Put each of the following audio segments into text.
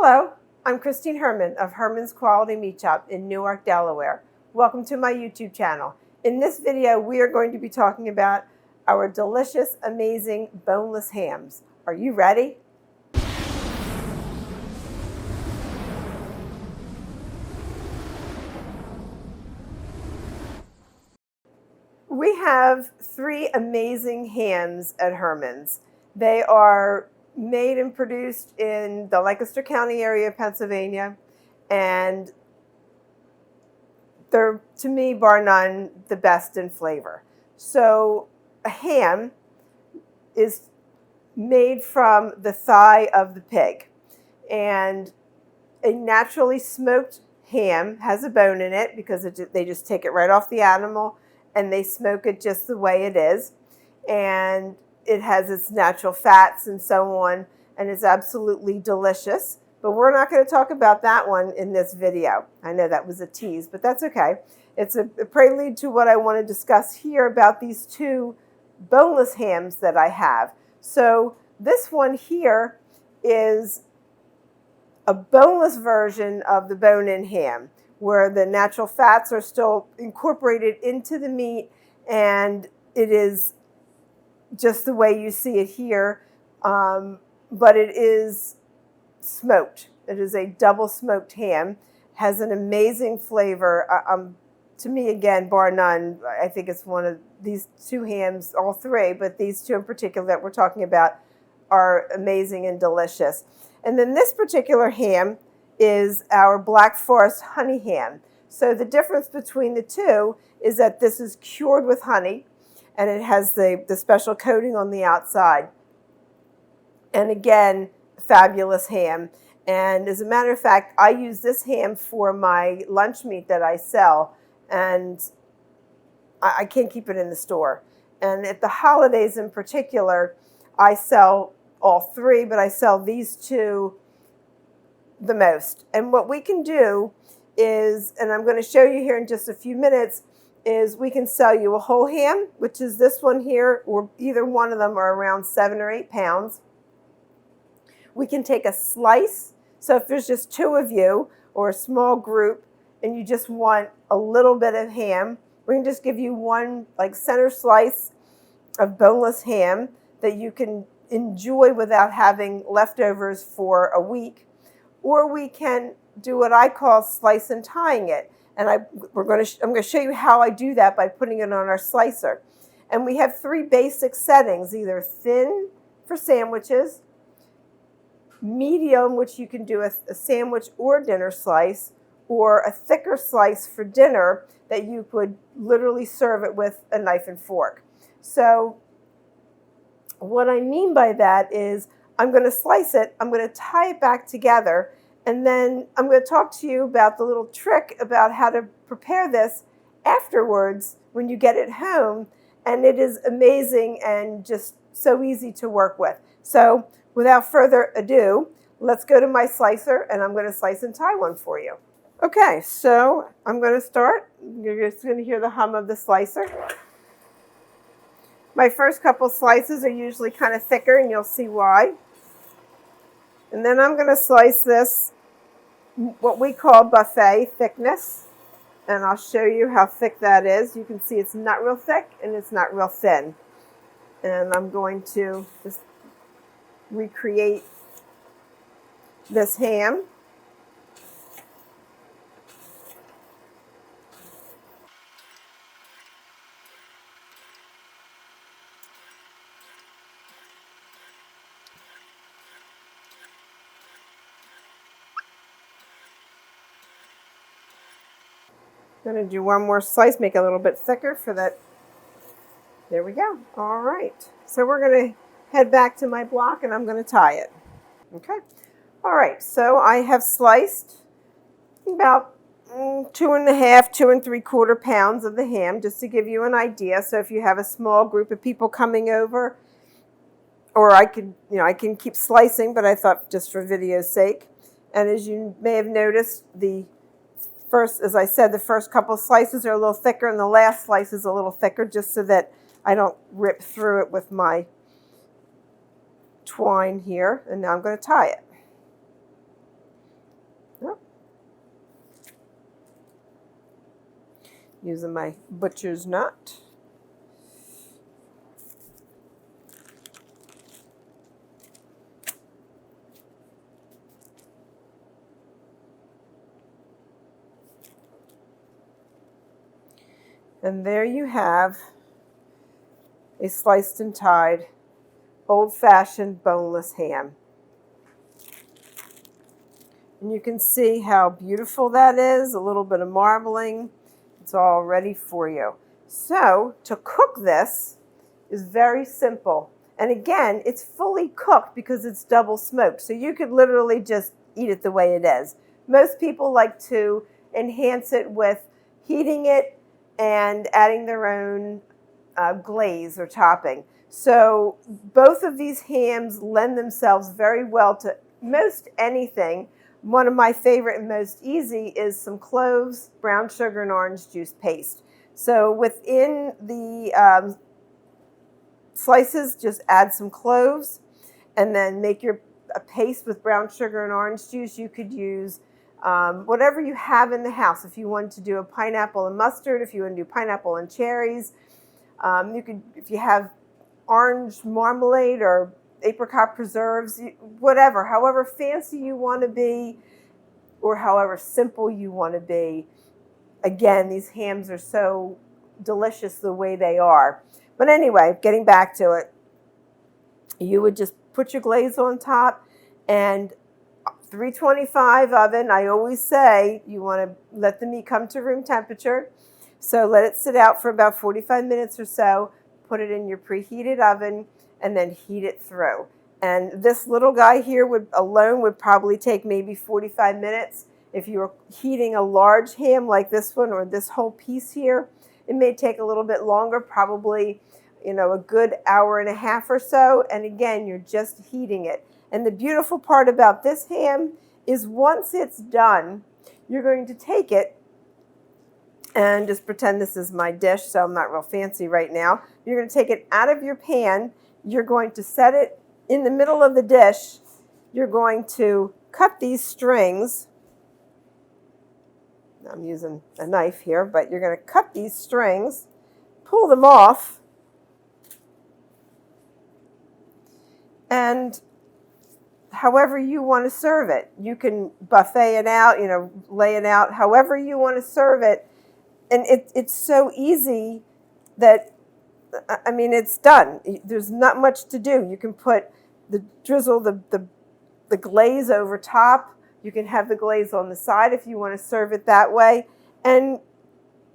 Hello, I'm Christine Herman of Herman's Quality Meat Shop in Newark, Delaware. Welcome to my YouTube channel. In this video, we are going to be talking about our delicious, amazing boneless hams. Are you ready? We have three amazing hams at Herman's. They are made and produced in the Lancaster County area of Pennsylvania, and they're, to me, bar none, the best in flavor. So a ham is made from the thigh of the pig, and a naturally smoked ham has a bone in it because they just take it right off the animal and they smoke it just the way it is, and it has its natural fats and so on, and it's absolutely delicious. But we're not going to talk about that one in this video. I know that was a tease, but that's okay. It's a prelude to what I want to discuss here about these two boneless hams that I have. So this one here is a boneless version of the bone-in ham, where the natural fats are still incorporated into the meat, and it is just the way you see it here, but it is smoked. It is a double smoked ham, has an amazing flavor. To me, again, bar none, I think it's one of these two hams, all three, but these two in particular that we're talking about are amazing and delicious. And then this particular ham is our Black Forest honey ham. So the difference between the two is that this is cured with honey, and it has the special coating on the outside. And again, fabulous ham. And as a matter of fact, I use this ham for my lunch meat that I sell, and I can't keep it in the store. And at the holidays in particular, I sell all three, but I sell these two the most. And what we can do is, and I'm going to show you here in just a few minutes, is we can sell you a whole ham, which is this one here, or either one of them are around 7 or 8 pounds. We can take a slice. So if there's just two of you or a small group and you just want a little bit of ham, we can just give you one like center slice of boneless ham that you can enjoy without having leftovers for a week. Or we can do what I call slice and tying it. And I'm going to show you how I do that by putting it on our slicer. And we have three basic settings, either thin for sandwiches, medium, which you can do a sandwich or dinner slice, or a thicker slice for dinner that you could literally serve it with a knife and fork. So what I mean by that is I'm going to slice it, I'm going to tie it back together, and then I'm going to talk to you about the little trick about how to prepare this afterwards when you get it home. And it is amazing and just so easy to work with. So without further ado, let's go to my slicer, and I'm going to slice and tie one for you. Okay, so I'm going to start. You're just going to hear the hum of the slicer. My first couple slices are usually kind of thicker, and you'll see why. And then I'm going to slice this, what we call buffet thickness, and I'll show you how thick that is. You can see it's not real thick and it's not real thin. And I'm going to just recreate this ham. I'm going to do one more slice, make it a little bit thicker for that. There we go. All right. So we're going to head back to my block, and I'm going to tie it. Okay. All right. So I have sliced about 2.5, 2 3/4 pounds of the ham, just to give you an idea. So if you have a small group of people coming over, or I can keep slicing, but I thought just for video's sake. And as you may have noticed, as I said, the first couple slices are a little thicker, and the last slice is a little thicker, just so that I don't rip through it with my twine here. And now I'm going to tie it. Using my butcher's nut. And there you have a sliced and tied old-fashioned boneless ham. And you can see how beautiful that is, a little bit of marbling. It's all ready for you. So to cook this is very simple. And again, it's fully cooked because it's double smoked. So you could literally just eat it the way it is. Most people like to enhance it with heating it and adding their own glaze or topping. So both of these hams lend themselves very well to most anything. One of my favorite and most easy is some cloves, brown sugar, and orange juice paste. So within the slices, just add some cloves and then make a paste with brown sugar and orange juice. You could use whatever you have in the house. If you want to do a pineapple and mustard, if you want to do pineapple and cherries, you could, if you have orange marmalade or apricot preserves, whatever, however fancy you want to be or however simple you want to be. Again, these hams are so delicious the way they are. But anyway, getting back to it, you would just put your glaze on top and 325 oven. I always say you want to let the meat come to room temperature. So let it sit out for about 45 minutes or so. Put it in your preheated oven and then heat it through. And this little guy here would probably take maybe 45 minutes. If you were heating a large ham like this one or this whole piece here, it may take a little bit longer, probably, a good hour and a half or so. And again, you're just heating it. And the beautiful part about this ham is once it's done, you're going to take it and just pretend this is my dish, so I'm not real fancy right now. You're going to take it out of your pan. You're going to set it in the middle of the dish. You're going to cut these strings. I'm using a knife here, but you're going to cut these strings, pull them off, and however you want to serve it. You can buffet it out, lay it out, however you want to serve it. And it's so easy that, it's done. There's not much to do. You can drizzle the glaze over top. You can have the glaze on the side if you want to serve it that way. And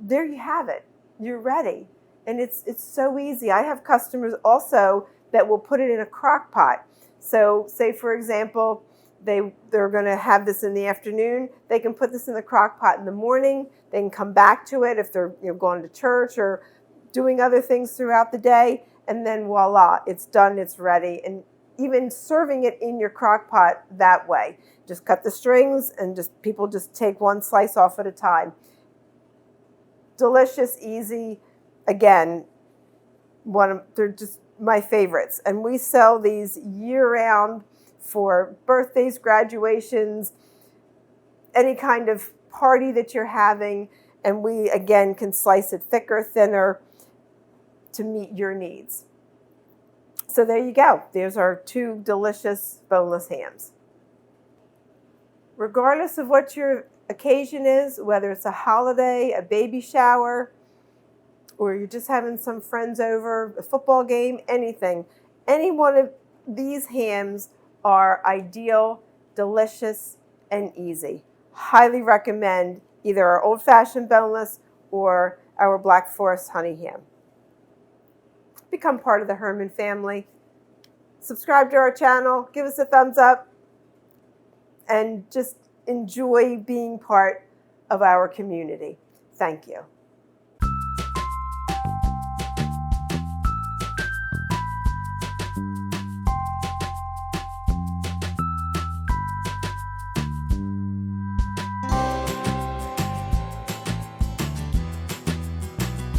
there you have it. You're ready. And it's so easy. I have customers also that will put it in a crock pot. So say, for example, they're going to have this in the afternoon. They can put this in the crock pot in the morning. They can come back to it if they're going to church or doing other things throughout the day. And then voila, it's done, it's ready. And even serving it in your crock pot that way. Just cut the strings and people just take one slice off at a time. Delicious, easy. Again, they're just my favorites. And we sell these year-round for birthdays, graduations, any kind of party that you're having. And we, again, can slice it thicker, thinner to meet your needs. So there you go. There's our two delicious boneless hams. Regardless of what your occasion is, whether it's a holiday, a baby shower, or you're just having some friends over, a football game, anything, any one of these hams are ideal, delicious, and easy. Highly recommend either our old-fashioned boneless or our Black Forest honey ham. Become part of the Herman family. Subscribe to our channel, give us a thumbs up, and just enjoy being part of our community. Thank you.